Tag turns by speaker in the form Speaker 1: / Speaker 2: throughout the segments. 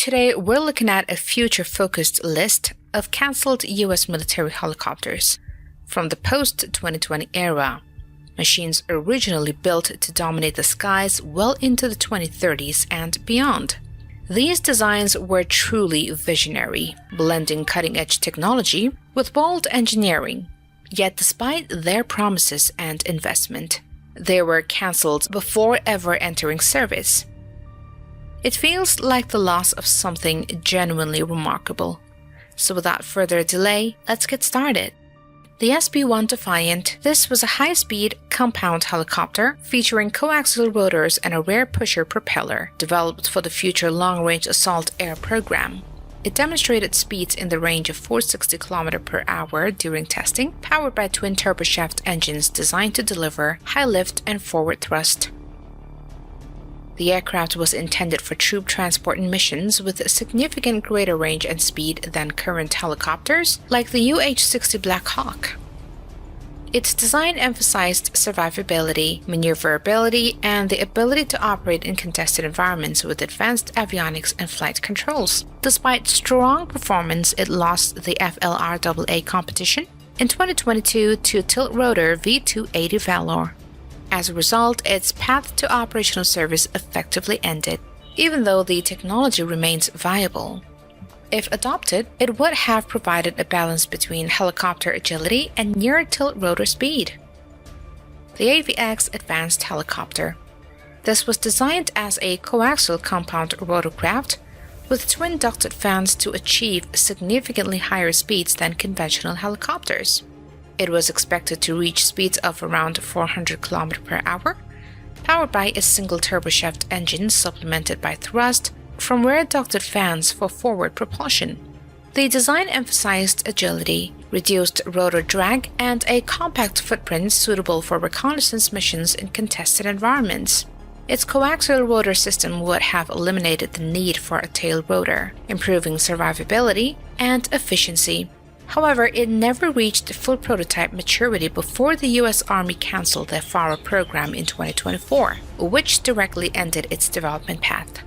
Speaker 1: Today, we're looking at a future-focused list of cancelled U.S. military helicopters from the post-2020 era, machines originally built to dominate the skies well into the 2030s and beyond. These designs were truly visionary, blending cutting-edge technology with bold engineering. Yet despite their promises and investment, they were cancelled before ever entering service. It feels like the loss of something genuinely remarkable. So without further delay, let's get started. The SP1 Defiant. This was a high-speed, compound helicopter featuring coaxial rotors and a rear pusher propeller, developed for the future long-range assault air program. It demonstrated speeds in the range of 460 km per hour during testing, powered by twin turboshaft engines designed to deliver high lift and forward thrust. The aircraft was intended for troop transport missions with a significant greater range and speed than current helicopters, like the UH-60 Black Hawk. Its design emphasized survivability, maneuverability, and the ability to operate in contested environments with advanced avionics and flight controls. Despite strong performance, it lost the FLRAA competition in 2022 to tilt-rotor V280 Valor. As a result, its path to operational service effectively ended, even though the technology remains viable. If adopted, it would have provided a balance between helicopter agility and near tilt-rotor speed. The AVX Advanced helicopter. This was designed as a coaxial compound rotorcraft with twin ducted fans to achieve significantly higher speeds than conventional helicopters. It was expected to reach speeds of around 400 km per hour, powered by a single turboshaft engine supplemented by thrust from rear ducted fans for forward propulsion. The design emphasized agility, reduced rotor drag, and a compact footprint suitable for reconnaissance missions in contested environments. Its coaxial rotor system would have eliminated the need for a tail rotor, improving survivability and efficiency. However, it never reached full prototype maturity before the U.S. Army canceled the FARA program in 2024, which directly ended its development path.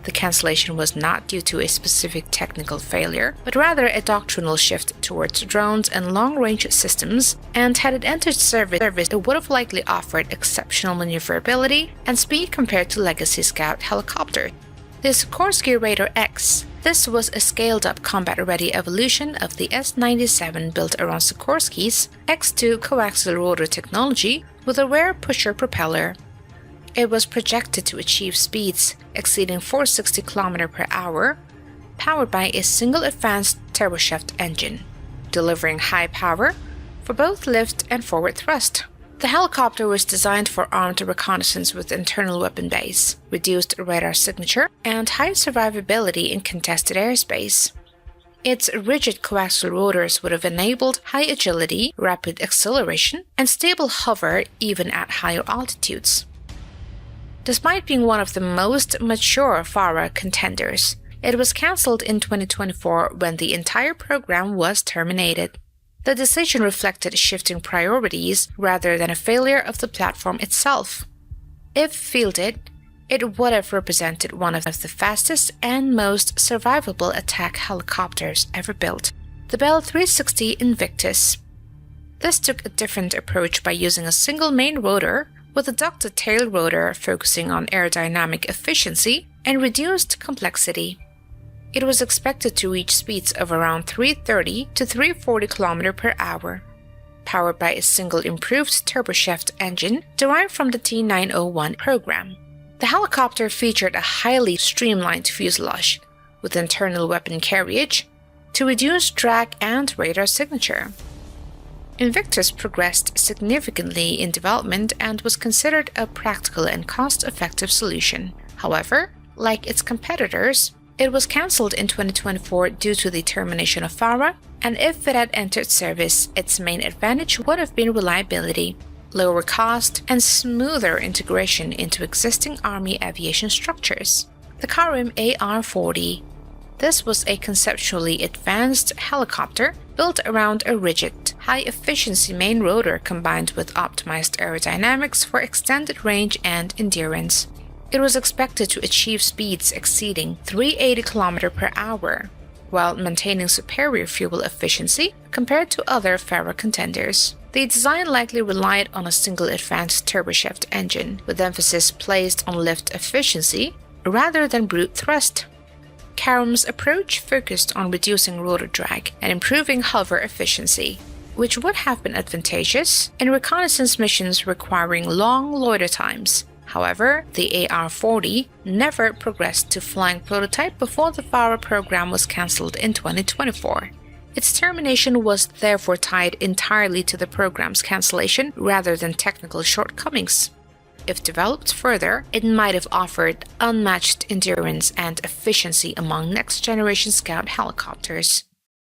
Speaker 1: The cancellation was not due to a specific technical failure, but rather a doctrinal shift towards drones and long-range systems, and had it entered service, it would have likely offered exceptional maneuverability and speed compared to legacy Scout helicopters. The Sikorsky Raider X. This was a scaled-up combat-ready evolution of the S-97 built around Sikorsky's X2 coaxial rotor technology with a rear pusher propeller. It was projected to achieve speeds exceeding 460 km per hour, powered by a single advanced turboshaft engine, delivering high power for both lift and forward thrust. The helicopter was designed for armed reconnaissance with internal weapon base, reduced radar signature, and high survivability in contested airspace. Its rigid coaxial rotors would have enabled high agility, rapid acceleration, and stable hover even at higher altitudes. Despite being one of the most mature FARA contenders, it was cancelled in 2024 when the entire program was terminated. The decision reflected shifting priorities rather than a failure of the platform itself. If fielded, it would have represented one of the fastest and most survivable attack helicopters ever built, the Bell 360 Invictus. This took a different approach by using a single main rotor with a ducted tail rotor focusing on aerodynamic efficiency and reduced complexity. It was expected to reach speeds of around 330 to 340 km per hour, powered by a single improved turboshaft engine derived from the T901 program. The helicopter featured a highly streamlined fuselage with internal weapon carriage to reduce drag and radar signature. Invictus progressed significantly in development and was considered a practical and cost-effective solution. However, like its competitors, it was cancelled in 2024 due to the termination of FARA, and if it had entered service, its main advantage would have been reliability, lower cost, and smoother integration into existing Army aviation structures. The Karim AR-40. This was a conceptually advanced helicopter built around a rigid, high-efficiency main rotor combined with optimized aerodynamics for extended range and endurance. It was expected to achieve speeds exceeding 380 km per hour, while maintaining superior fuel efficiency compared to other Pharaoh contenders. The design likely relied on a single advanced turboshaft engine, with emphasis placed on lift efficiency rather than brute thrust. Karum's approach focused on reducing rotor drag and improving hover efficiency, which would have been advantageous in reconnaissance missions requiring long loiter times. However, the AR-40 never progressed to flying prototype before the Pharaoh program was cancelled in 2024. Its termination was therefore tied entirely to the program's cancellation rather than technical shortcomings. If developed further, it might have offered unmatched endurance and efficiency among next-generation Scout helicopters.